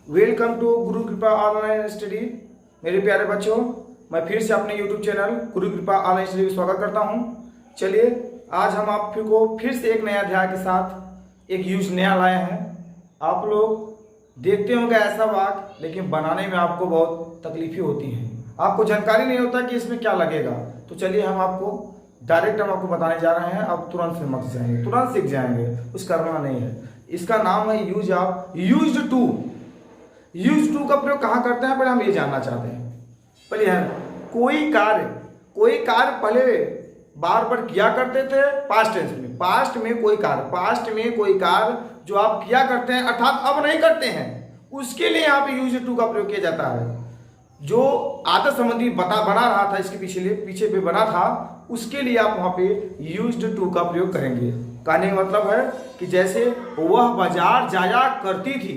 Welcome to गुरु कृपा online study. मेरे प्यारे बच्चों, मैं फिर से अपने यूट्यूब चैनल गुरु कृपा ऑनलाइन स्टडी में स्वागत करता हूं। चलिए, आज हम आपको फिर से एक नया अध्याय के साथ एक यूज नया लाए हैं। आप लोग देखते होंगे ऐसा वाक्य, लेकिन बनाने में आपको बहुत तकलीफें होती हैं। आपको जानकारी नहीं होता कि इसमें क्या लगेगा। तो चलिए, हम आपको बताने जा रहे हैं। अब तुरंत समझ जाएंगे, तुरंत सीख जाएंगे, कुछ करना नहीं है। इसका नाम है use of used to. Use to का प्रयोग कहाँ करते हैं, पहले हम ये जानना चाहते हैं। पहले है कोई कार्य पहले बार बार किया करते थे पास्ट टेंस में। पास्ट में कोई कार्य जो आप किया करते हैं अर्थात अब नहीं करते हैं, उसके लिए यहाँ पे यूज टू का प्रयोग किया जाता है। जो आदत संबंधी बना रहा था, इसके पीछे पे बना था, उसके लिए आप वहां पे यूज्ड टू का प्रयोग करेंगे। कहने का मतलब है कि जैसे वह बाजार जाया करती थी,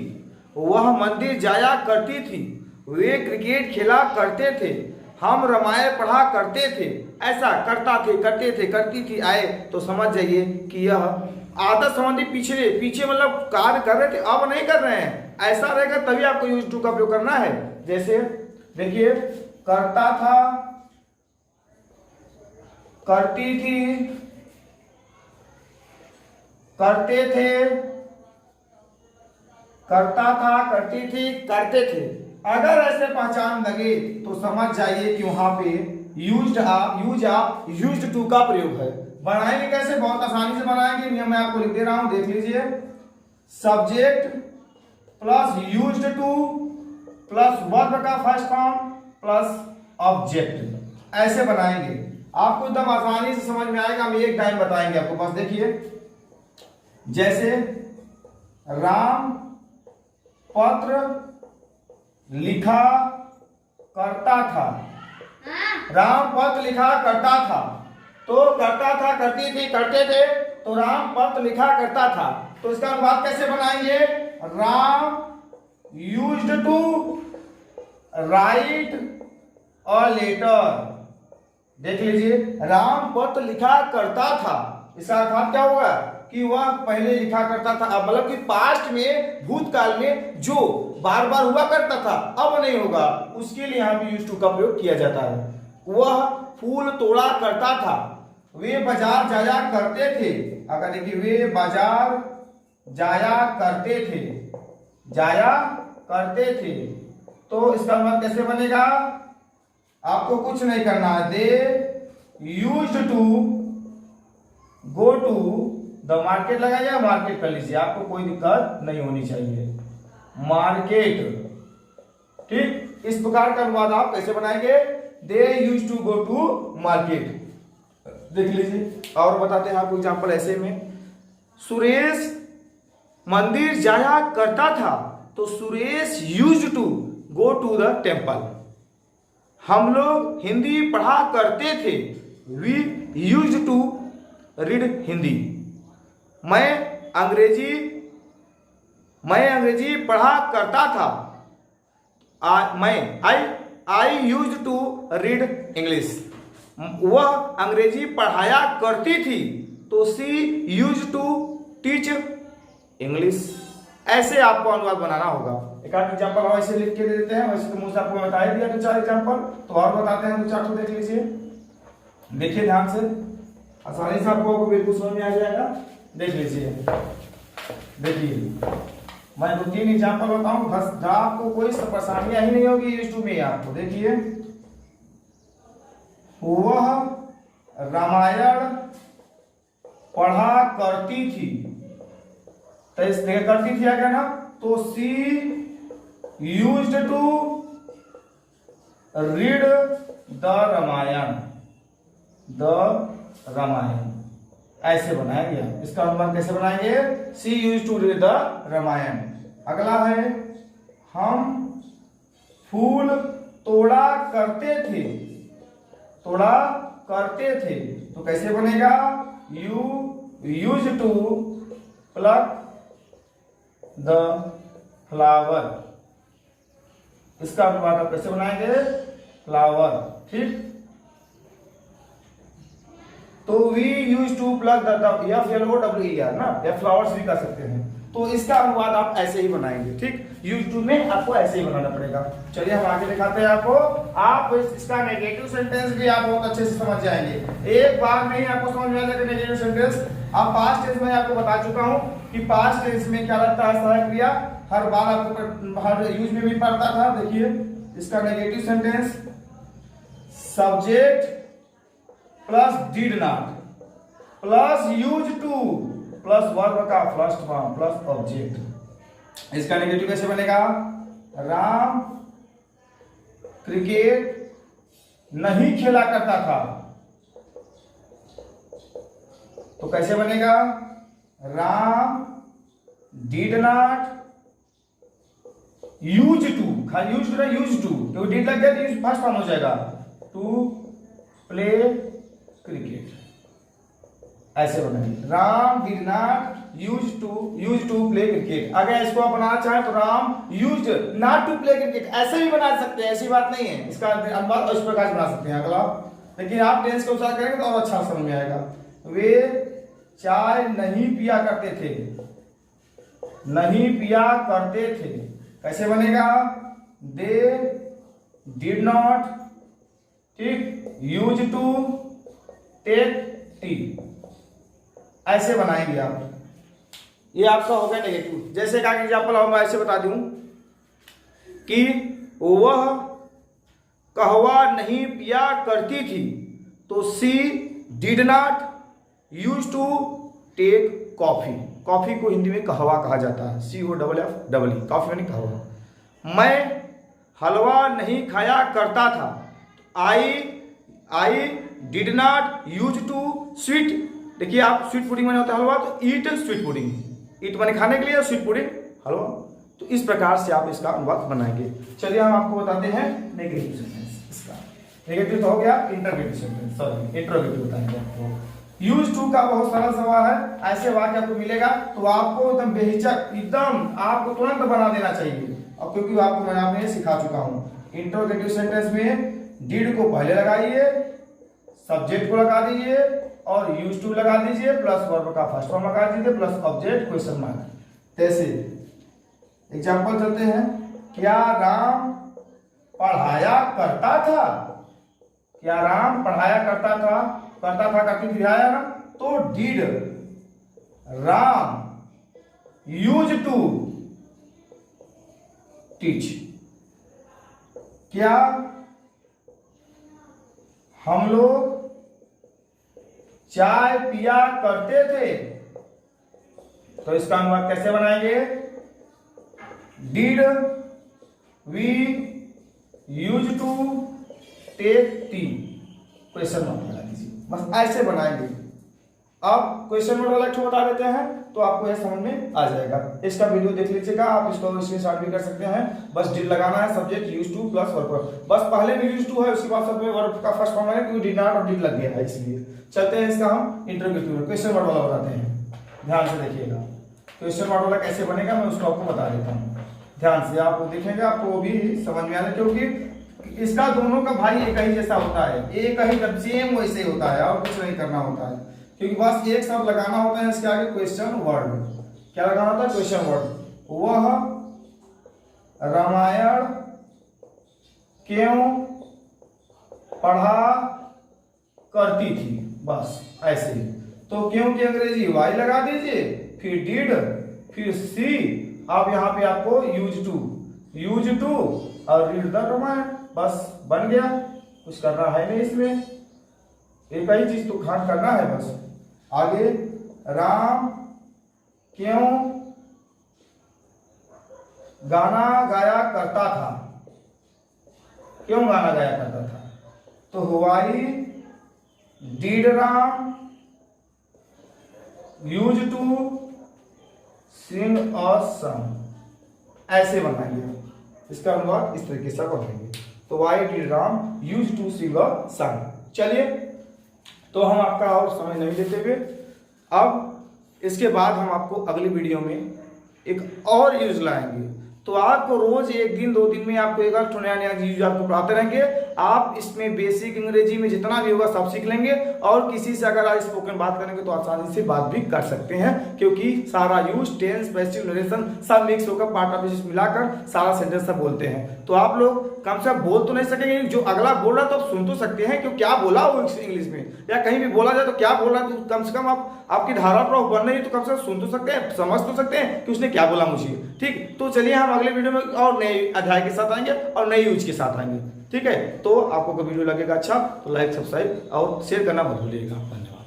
वह मंदिर जाया करती थी, वे क्रिकेट खेला करते थे, हम रामायण पढ़ा करते थे। ऐसा करते थे करती थी आए तो समझ जाइए कि यह आदत संबंधी पीछे मतलब कार्य कर रहे थे, अब नहीं कर रहे हैं। ऐसा रहेगा तभी आपको यूज टू का प्रयोग करना है। जैसे देखिए, करता था, करती थी, करते थे, करता था, करती थी, करते थे। अगर ऐसे पहचान लगे तो समझ जाइए कि वहां पे यूज्ड टू का प्रयोग है। बनाएंगे कैसे, बहुत आसानी से बनाएंगे। नियम मैं आपको लिख दे रहा हूं, देख लीजिए। Subject plus used two plus verb का फर्स्ट फॉर्म प्लस ऑब्जेक्ट, ऐसे बनाएंगे। आपको एकदम आसानी से समझ में आएगा। हम एक टाइम बताएंगे आपको, बस देखिए। जैसे राम पत्र लिखा करता था, राम पत्र लिखा करता था, तो करता था, करती थी, करते थे, तो राम पत्र लिखा करता था। तो इसका अनुवाद कैसे बनाएंगे? Ram used to write a letter. देख लीजिए, राम पत्र लिखा करता था, इसका अर्थ क्या होगा कि वह पहले लिखा करता था। अब मतलब कि पास्ट में, भूतकाल में जो बार बार हुआ करता था अब नहीं होगा, उसके लिए यहाँ पे यूज टू का प्रयोग किया जाता है। वह फूल तोड़ा करता था, वे बाजार जाया करते थे। अगर देखिए, वे बाजार जाया करते थे, तो इसका मतलब कैसे बनेगा? आपको कुछ नहीं करना है। They used to go to the market लगाइए, मार्केट कर लीजिए, आपको कोई दिक्कत नहीं होनी चाहिए। मार्केट, ठीक। इस प्रकार का अनुवाद आप कैसे बनाएंगे? They used to go to market. देख लीजिए, और बताते हैं आपको एग्जांपल ऐसे में। सुरेश मंदिर जाया करता था, तो Suresh used to go to the temple. हम लोग हिंदी पढ़ा करते थे, we used to read Hindi. मैं अंग्रेजी पढ़ा करता था, I used to read English. वह अंग्रेजी पढ़ाया करती थी, तो she used to teach English. ऐसे आपको अनुवाद बनाना होगा। एक आध एग्जाम्पल हम ऐसे लिख के दे देते हैं। वैसे तो मुझसे आपको बता ही दिया 2-4 एग्जाम्पल, तो और बताते हैं 2-4 को। देख लीजिए, देखिए ध्यान से, आसानी से आपको बिल्कुल समझ में आ जाएगा। देख लीजिए, देखिए मैं 2-3 एग्जाम्पल बताऊं, बस जहां आपको कोई परेशानियां ही नहीं होगी यूज्ड टू में। आपको देखिए, वह रामायण पढ़ा करती थी, तो इस करती थी आ गया ना, तो she used to read the Ramayana. ऐसे बनाएंगे। इसका अनुमान कैसे बनाएंगे? She used to read the Ramayana. अगला है, हम फूल तोड़ा करते थे, तो कैसे बनेगा? You used to pluck the flower. इसका अनुवाद आप कैसे बनाएंगे? फ्लावर, ठीक। तो we use to pluck the FLOWER ना, या फ्लावर्स भी कर सकते हैं। तो इसका अनुवाद आप ऐसे ही बनाएंगे, ठीक। यूज टू में आपको ऐसे ही बनाना पड़ेगा। चलिए हम आगे दिखाते हैं आपको। आप इसका नेगेटिव सेंटेंस भी आप बहुत अच्छे से समझ जाएंगे। एक बार में ही आपको समझ में आ जाएगा नेगेटिव सेंटेंस। आप पास्ट टेंस में आपको बता चुका हूं कि पास्ट टेंस में क्या लगता है, सहायक क्रिया हर बार आपको हर यूज में भी पढ़ता था। देखिए इसका negative sentence subject plus did not plus use two plus verb का फर्स्ट फॉर्म प्लस ऑब्जेक्ट। इसका नेगेटिव कैसे बनेगा? राम क्रिकेट नहीं खेला करता था। तो कैसे बनेगा? Ram did not use to, खाली यूज टू यूज टू, क्योंकि डिड लग गया तो यूज फर्स्ट फॉर्म हो जाएगा, टू प्ले क्रिकेट। ऐसे बनाइए, Ram did not use to play cricket. अगर इसको आप बनाना चाहें तो Ram used not to play cricket, ऐसे भी बना सकते हैं, ऐसी बात नहीं है। इसका अनुवाद इस प्रकार बना सकते हैं अगला, लेकिन आप टेंस के अनुसार करेंगे तो और अच्छा समझ में आएगा। वे चाय नहीं पिया करते थे, नहीं पिया करते थे। कैसे बनेगा? दे डिड नॉट, ठीक, यूज टू टेक टी। ऐसे बनाएंगे आप। ये आपका हो गया नेगेटिव। जैसे का एग्जाम्पल मैं ऐसे बता दूं कि वह कहवा नहीं पिया करती थी, तो she did not use to take coffee. Coffee को हिंदी में कहवा कहा जाता है, COFFE, कॉफी में कहवा। मैं हलवा नहीं खाया करता था, I did not use to sweet. देखिए आप स्वीट पुडिंग बना होता है हलवा, तो ईट स्वीट पुडिंग, ईट बने खाने के लिए, स्वीट पुडिंग हलवा। तो इस प्रकार से आप इसका अनुवाद बनाएंगे। चलिए हम आपको बताते हैं नेगेटिव सेंटेंस। इसका नेगेटिव तो हो गया, इंटरोगेटिव सेंटेंस, सॉरी इंटरोगेटिव बताएंगे आपको। यूज टू का बहुत सरल सवाल है, ऐसे वाक्य आपको मिलेगा तो आपको एकदम बेहिचक, एकदम आपको तुरंत बना देना चाहिए। और क्योंकि आपको मैं आपने सिखा चुका हूं, इंटरोगेटिव सेंटेंस में डिड को पहले लगाइए, सब्जेक्ट को लगा दीजिए और यूज टू लगा दीजिए, प्लस वर्ब का फर्स्ट फॉर्म लगा दीजिए, प्लस ऑब्जेक्ट क्वेश्चन मार्क। जैसे एग्जांपल चलते हैं, क्या राम पढ़ाया करता था? क्या राम पढ़ाया करता था? करता था करती थी आया ना, तो did Ram use to teach. क्या हम लोग चाय पिया करते थे? तो इसका अनुवाद कैसे बनाएंगे? Did we use to take tea, question mark लगा दीजिए, बस ऐसे बनाएंगे। अब क्वेश्चन मार्क वाला एक बता देते हैं तो आपको यह समझ में आ जाएगा। इसका वीडियो देख लीजिएगा, आप इसको स्क्रीनशॉट भी कर सकते हैं। बस डिड लगाना है, subject use two plus verb, बस पहले भी यूज टू है, उसके बाद सब में वर्ब का फर्स्ट फॉर्म है, क्योंकि डिड नॉट और डिड लग गया है इसलिए। चलते हैं इसका हम इंटरोगेटिव क्वेश्चन मार्क वाला बताते हैं। ध्यान से देखिएगा, क्वेश्चन मार्क वाला कैसे बनेगा मैं उसको आपको बता देता हूँ। ध्यान से आप देखेंगे, आपको वो भी समझ में आएगा, क्योंकि इसका दोनों का भाई एक ही जैसा होता है, एक ही सेम वैसे होता है, और कुछ नहीं करना होता है, क्योंकि बस एक शब्द लगाना होता है इसके आगे, क्वेश्चन वर्ड। क्या लगाना होता है? Question word. वह रामायण क्यों पढ़ा करती थी, बस ऐसे ही। तो क्यों की अंग्रेजी वाई लगा दीजिए, फिर डिड, फिर सी, अब यहाँ पे आपको यूज टू और रीड द रामायण, बस बन गया। कुछ करना है नहीं इसमें, एक ही चीज तो खाट करना है बस। आगे राम क्यों गाना गाया करता था? क्यों गाना गाया करता था? तो why did Ram use to sing a song. ऐसे बनाइए, इसका अनुवाद इस तरीके से बनाएंगे। तो why did Ram use to sing a song. चलिए, तो हम आपका और समय नहीं लेते हुए अब इसके बाद हम आपको अगली वीडियो में एक और यूज लाएंगे। तो आपको रोज एक दिन 2 दिन में आपको एक आध नया नया चीज आपको पढ़ाते रहेंगे। आप इसमें बेसिक अंग्रेजी में जितना भी होगा सब सीख लेंगे, और किसी से अगर आप स्पोकन बात करेंगे तो आसानी से बात भी कर सकते हैं, क्योंकि सारा यूज टेंस पैसिव नरेशन सब मिक्स होकर पार्ट ऑफ स्पीच मिलाकर सारा सेंटेंस सब बोलते हैं। तो आप लोग कम से कम बोल तो नहीं सकेंगे, जो अगला बोल रहा है तो आप सुन तो सकते हैं कि क्या बोला वो इंग्लिश में, या कहीं भी बोला जाए तो क्या बोल रहा है, तो कम से कम आप आपकी धारा पर ऊपर नहीं तो कम से कम सुन तो सकते हैं, समझ तो सकते हैं कि उसने क्या बोला मुझे। ठीक, तो चलिए हम अगले वीडियो में और नए अध्याय के साथ आएंगे और नए यूज के साथ आएंगे। ठीक है, तो आपको वीडियो लगेगा अच्छा तो लाइक सब्सक्राइब और शेयर करना मत भूलिएगा। धन्यवाद।